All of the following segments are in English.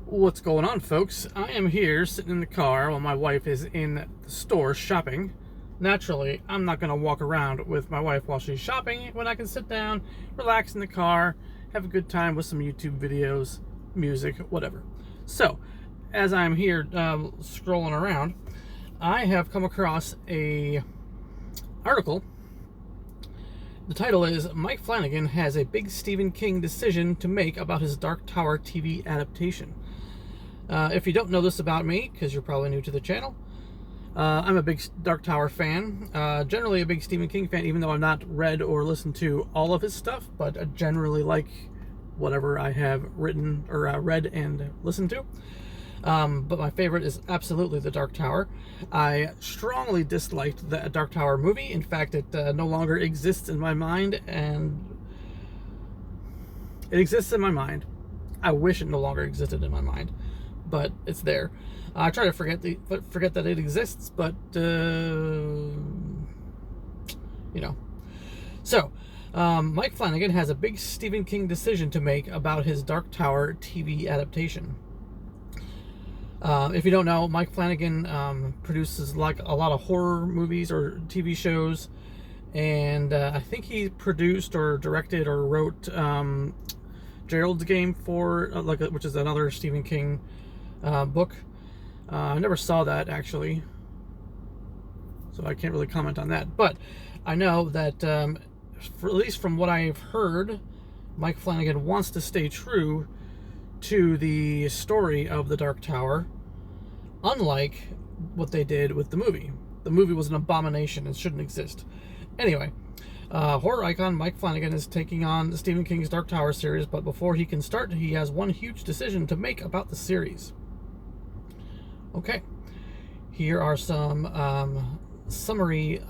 What's going on, folks? I am here sitting in the car while my wife is in the store shopping. Naturally, I'm not going to walk around with my wife while she's shopping when I can sit down, relax in the car, have a good time with some YouTube videos, music, whatever. So, as I'm here scrolling around, I have come across a article. The title is Mike Flanagan has a big Stephen King decision to make about his Dark Tower TV adaptation. If you don't know this about me, because you're probably new to the channel, I'm a big Dark Tower fan. Generally a big Stephen King fan, even though I've not read or listened to all of his stuff, but I generally like whatever I have written or read and listened to. But my favorite is absolutely the Dark Tower. I strongly disliked the Dark Tower movie. In fact, it no longer exists in my mind, and it exists in my mind. I wish it no longer existed in my mind, but it's there. I try to forget that it exists, but So, Mike Flanagan has a big Stephen King decision to make about his Dark Tower TV adaptation. If you don't know, Mike Flanagan produces like a lot of horror movies or TV shows, and I think he produced or directed or wrote Gerald's Game for which is another Stephen King book. I never saw that actually, so I can't really comment on that. But I know that at least from what I've heard, Mike Flanagan wants to stay true to the story of the Dark Tower, unlike what they did with the movie. The movie was an abomination and shouldn't exist. Anyway, horror icon Mike Flanagan is taking on Stephen King's Dark Tower series, but before he can start, he has one huge decision to make about the series. Okay, here are some summary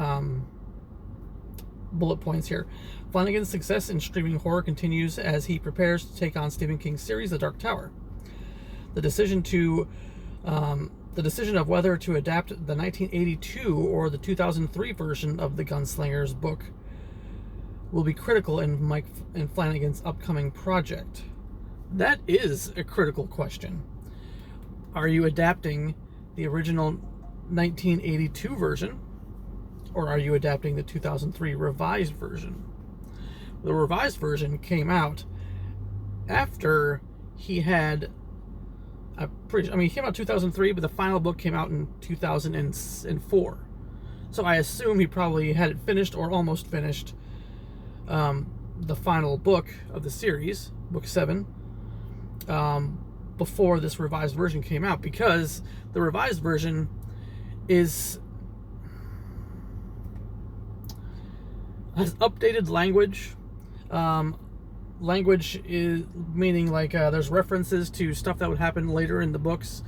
bullet points here. Flanagan's success in streaming horror continues as he prepares to take on Stephen King's series, The Dark Tower. The decision of whether to adapt the 1982 or the 2003 version of the Gunslinger's book will be critical in Flanagan's upcoming project. That is a critical question. Are you adapting the original 1982 version, or are you adapting the 2003 revised version? The revised version came out after he had, he came out in 2003, but the final book came out in 2004. So I assume he probably had it finished or almost finished, the final book of the series, book 7, before this revised version came out, because the revised version has updated language. Language is meaning like there's references to stuff that would happen later in the books.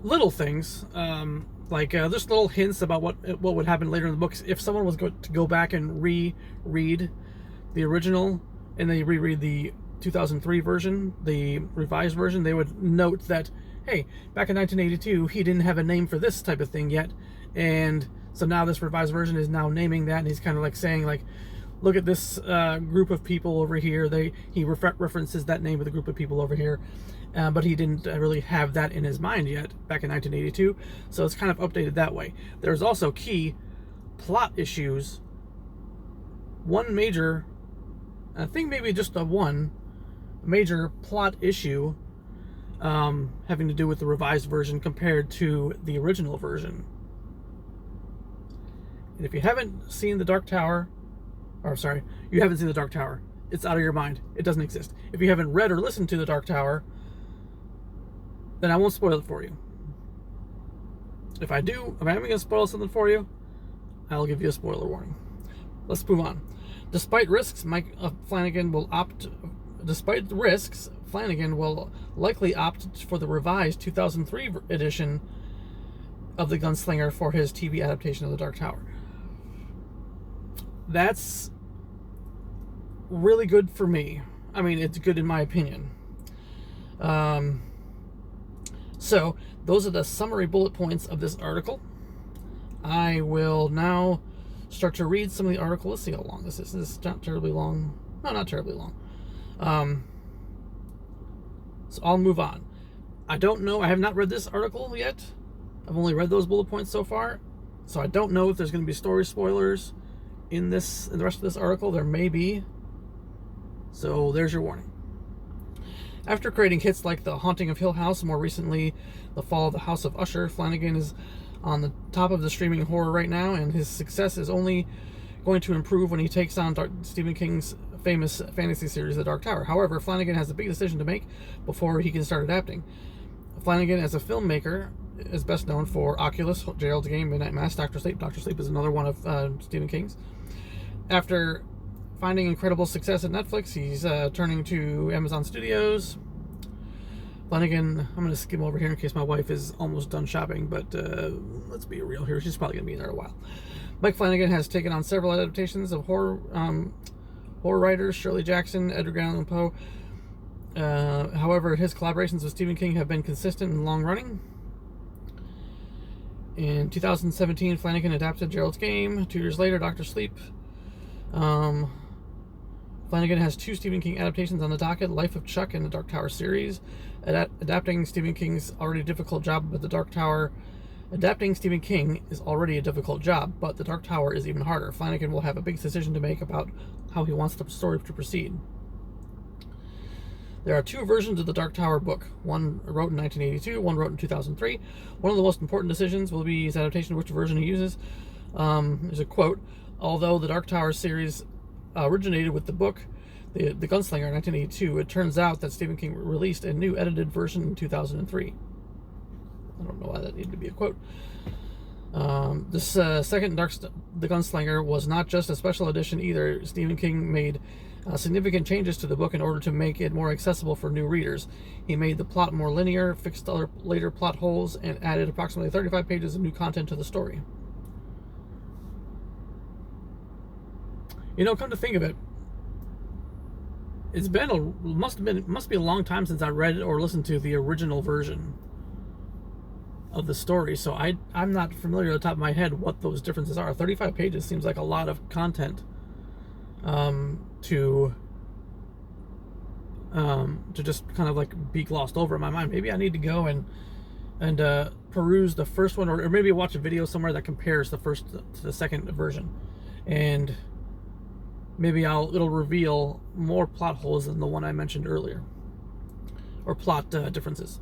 Little things, there's little hints about what would happen later in the books. If someone was going to go back and reread the original and they reread the 2003 version, the revised version, they would note that, hey, back in 1982, he didn't have a name for this type of thing yet, and so now this revised version is now naming that, and he's kind of like saying, like, look at this group of people over here. He references that name of the group of people over here, but he didn't really have that in his mind yet back in 1982, so it's kind of updated that way. There's also key plot issues. One major, I think maybe just one major plot issue having to do with the revised version compared to the original version. And if you haven't seen the Dark Tower, you haven't seen the Dark Tower, it's out of your mind. It doesn't exist. If you haven't read or listened to the Dark Tower, then I won't spoil it for you. If I'm going to spoil something for you, I'll give you a spoiler warning. Let's move on. Despite Flanagan will likely opt for the revised 2003 edition of The Gunslinger for his TV adaptation of The Dark Tower. That's really good for me. I mean, it's good in my opinion. So, those are the summary bullet points of this article. I will now start to read some of the article. Let's see how long this is. This is not terribly long. No, not terribly long. So I'll move on. I don't know. I have not read this article yet. I've only read those bullet points so far. So I don't know if there's going to be story spoilers in the rest of this article. There may be. So there's your warning. After creating hits like The Haunting of Hill House, and more recently The Fall of the House of Usher, Flanagan is on the top of the streaming horror right now, and his success is only going to improve when he takes on Stephen King's famous fantasy series, The Dark Tower. However, Flanagan has a big decision to make before he can start adapting. Flanagan, as a filmmaker, is best known for Oculus, Gerald's Game, Midnight Mass, Dr. Sleep. Dr. Sleep is another one of Stephen King's. After finding incredible success at Netflix, he's turning to Amazon Studios. Flanagan, I'm going to skim over here in case my wife is almost done shopping, but let's be real here. She's probably going to be in there a while. Mike Flanagan has taken on several adaptations of horror writers, Shirley Jackson, Edgar Allan Poe. However, his collaborations with Stephen King have been consistent and long-running. In 2017, Flanagan adapted Gerald's Game. 2 years later, Dr. Sleep. Flanagan has 2 Stephen King adaptations on the docket, Life of Chuck and the Dark Tower series. Adapting Stephen King's already difficult job, but the Dark Tower... Adapting Stephen King is already a difficult job, but the Dark Tower is even harder. Flanagan will have a big decision to make about how he wants the story to proceed. There are 2 versions of the Dark Tower book. One wrote in 1982, one wrote in 2003. One of the most important decisions will be his adaptation, which version he uses. There's a quote: "Although the Dark Tower series originated with the book, The Gunslinger, in 1982, it turns out that Stephen King released a new edited version in 2003. I don't know why that needed to be a quote. This second The Gunslinger was not just a special edition either. Stephen King made significant changes to the book in order to make it more accessible for new readers. He made the plot more linear, fixed other later plot holes, and added approximately 35 pages of new content to the story." You know, come to think of it, it's been must be a long time since I read or listened to the original version of the story, so I'm not familiar at the top of my head what those differences are. 35 pages seems like a lot of content to just kind of like be glossed over in my mind. Maybe I need to go and peruse the first one, or maybe watch a video somewhere that compares the first to the second version, and maybe it'll reveal more plot holes than the one I mentioned earlier, or plot differences.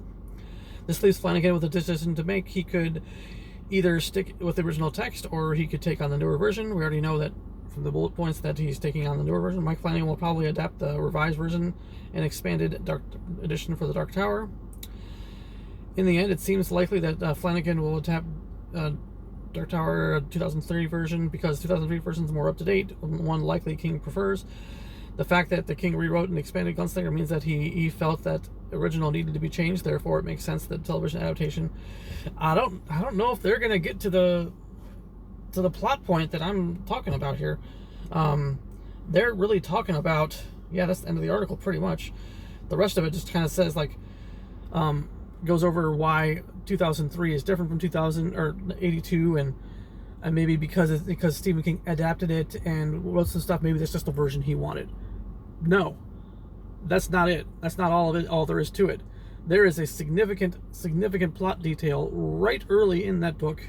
This leaves Flanagan with a decision to make. He could either stick with the original text, or he could take on the newer version. We already know that from the bullet points that he's taking on the newer version. Mike Flanagan will probably adapt the revised version and expanded Dark edition for the Dark Tower. In the end, it seems likely that Flanagan will adapt Dark Tower 2003 version, because 2003 version is more up-to-date, one likely King prefers. The fact that the King rewrote and expanded Gunslinger means that he felt that original needed to be changed. Therefore, it makes sense that television adaptation. I don't know if they're gonna get to the plot point that I'm talking about here. They're really talking about, yeah, that's the end of the article pretty much. The rest of it just kind of says like goes over why 2003 is different from 82, and maybe because Stephen King adapted it and wrote some stuff. Maybe that's just the version he wanted. No, that's not it. That's not all of it. All there is to it. There is a significant plot detail right early in that book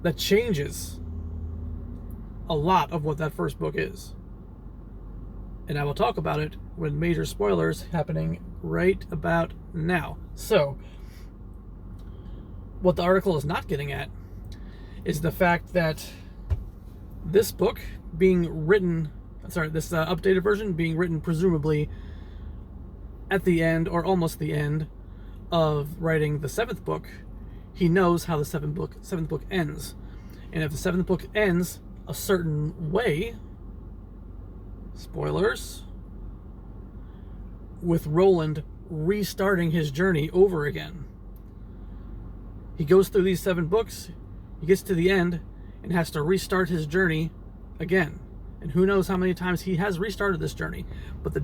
that changes a lot of what that first book is. And I will talk about it with major spoilers happening right about now. So, what the article is not getting at is the fact that this book being written, this updated version being written presumably at the end, or almost the end, of writing the 7th book, he knows how the 7th book ends. And if the 7th book ends a certain way, spoilers, with Roland restarting his journey over again. He goes through these 7 books, he gets to the end, and has to restart his journey again. And who knows how many times he has restarted this journey. But the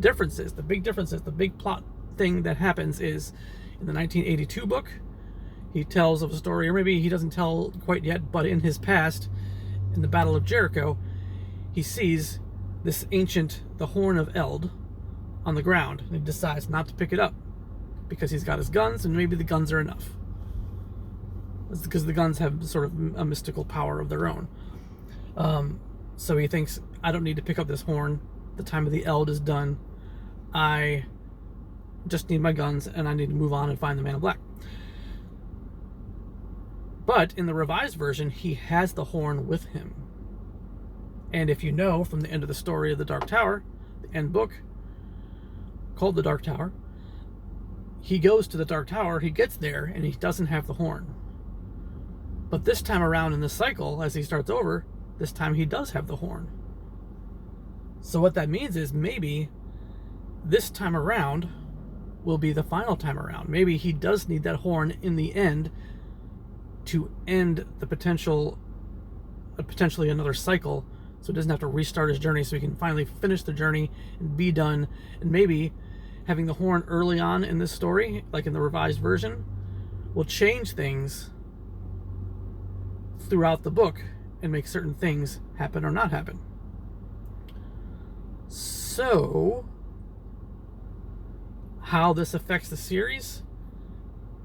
big plot thing that happens is, in the 1982 book, he tells of a story, or maybe he doesn't tell quite yet, but in his past, in the Battle of Jericho, he sees this the Horn of Eld, on the ground, and he decides not to pick it up. because he's got his guns, and maybe the guns are enough. It's because the guns have sort of a mystical power of their own. So he thinks, I don't need to pick up this horn. The time of the eld is done. I just need my guns, and I need to move on and find the Man in Black. But in the revised version, he has the horn with him. And if you know from the end of the story of the Dark Tower, the end book called the Dark Tower, he goes to the Dark Tower, he gets there, and he doesn't have the horn. But this time around in the cycle, as he starts over, this time he does have the horn. So what that means is maybe this time around will be the final time around. Maybe he does need that horn in the end to end the potentially another cycle, so he doesn't have to restart his journey, so he can finally finish the journey and be done. And maybe having the horn early on in this story, like in the revised version, will change things throughout the book and make certain things happen or not happen. So, how this affects the series,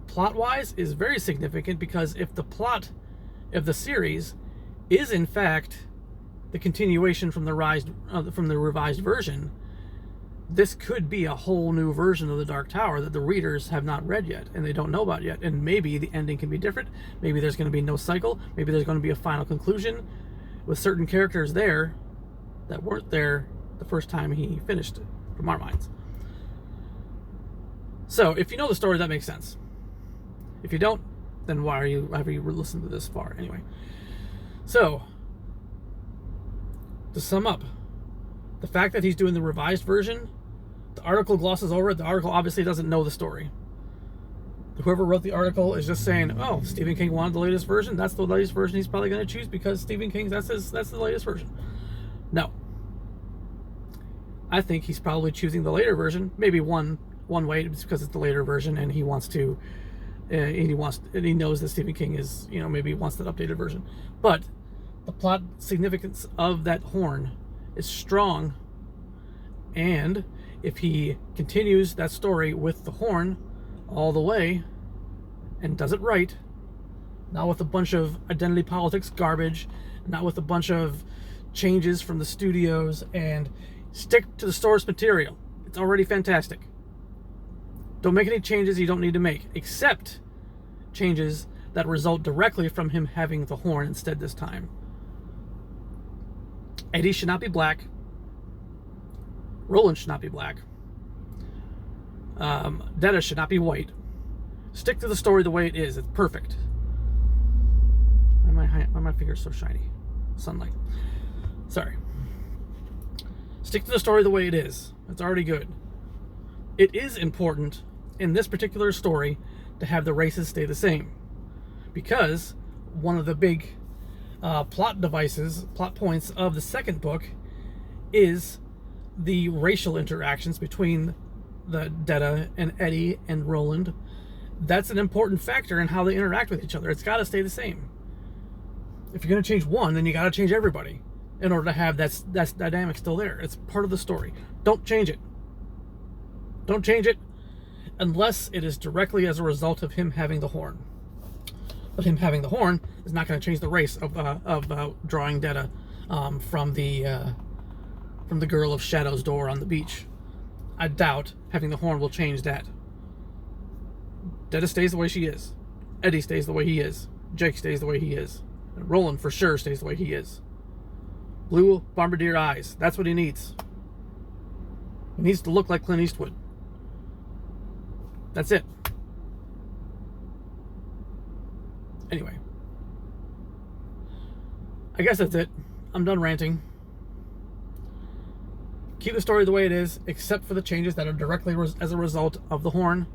plot-wise, is very significant, because if the plot of the series is in fact the continuation from the revised version, this could be a whole new version of the Dark Tower that the readers have not read yet and they don't know about yet. And maybe the ending can be different. Maybe there's going to be no cycle. Maybe there's going to be a final conclusion with certain characters there that weren't there the first time he finished it, from our minds. So if you know the story, that makes sense. If you don't, then have you listened to this far anyway? So, to sum up, the fact that he's doing the revised version, the article glosses over it. The article obviously doesn't know the story. Whoever wrote the article is just saying, oh, Stephen King wanted the latest version. That's the latest version he's probably going to choose because Stephen King, that's the latest version. No. I think he's probably choosing the later version. Maybe one way, it's because it's the later version and he wants to, and he knows that Stephen King is, maybe wants that updated version. But the plot significance of that horn is strong, and if he continues that story with the horn all the way and does it right, not with a bunch of identity politics garbage, not with a bunch of changes from the studios, and stick to the source material, it's already fantastic. Don't make any changes you don't need to make, except changes that result directly from him having the horn instead this time. Eddie should not be black. Roland should not be black. Detta should not be white. Stick to the story the way it is. It's perfect. Why are my fingers so shiny? Sunlight. Sorry. Stick to the story the way it is. It's already good. It is important in this particular story to have the races stay the same, because one of the big plot points of the second book is the racial interactions between the Detta and Eddie and Roland. That's an important factor in how they interact with each other. It's got to stay the same. If you're going to change one, then you got to change everybody in order to have that dynamic still there. It's part of the story. Don't change it. Don't change it unless it is directly as a result of him having the horn. But him having the horn is not going to change the race of drawing Detta from the Girl of Shadows door on the beach. I doubt having the horn will change that. Detta stays the way she is. Eddie stays the way he is. Jake stays the way he is. And Roland for sure stays the way he is. Blue bombardier eyes. That's what he needs. He needs to look like Clint Eastwood. That's it. Anyway. I guess that's it. I'm done ranting. Keep the story the way it is, except for the changes that are directly as a result of the horn.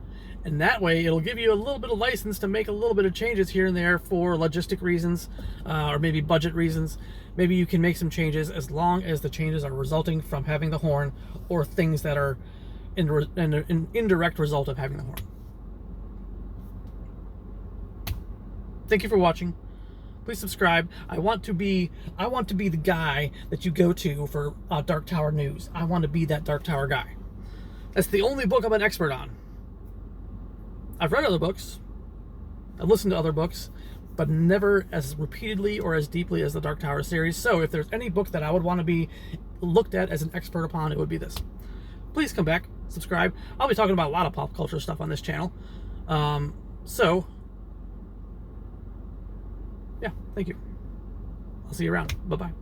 And that way, it'll give you a little bit of license to make a little bit of changes here and there for logistic reasons, or maybe budget reasons. Maybe you can make some changes as long as the changes are resulting from having the horn, or things that are an indirect result of having the horn. Thank you for watching. Please subscribe. I want to be the guy that you go to for Dark Tower news. I want to be that Dark Tower guy. That's the only book I'm an expert on. I've read other books, I've listened to other books, but never as repeatedly or as deeply as the Dark Tower series. So if there's any book that I would want to be looked at as an expert upon, it would be this. Please come back, subscribe. I'll be talking about a lot of pop culture stuff on this channel. So, yeah, thank you. I'll see you around. Bye-bye.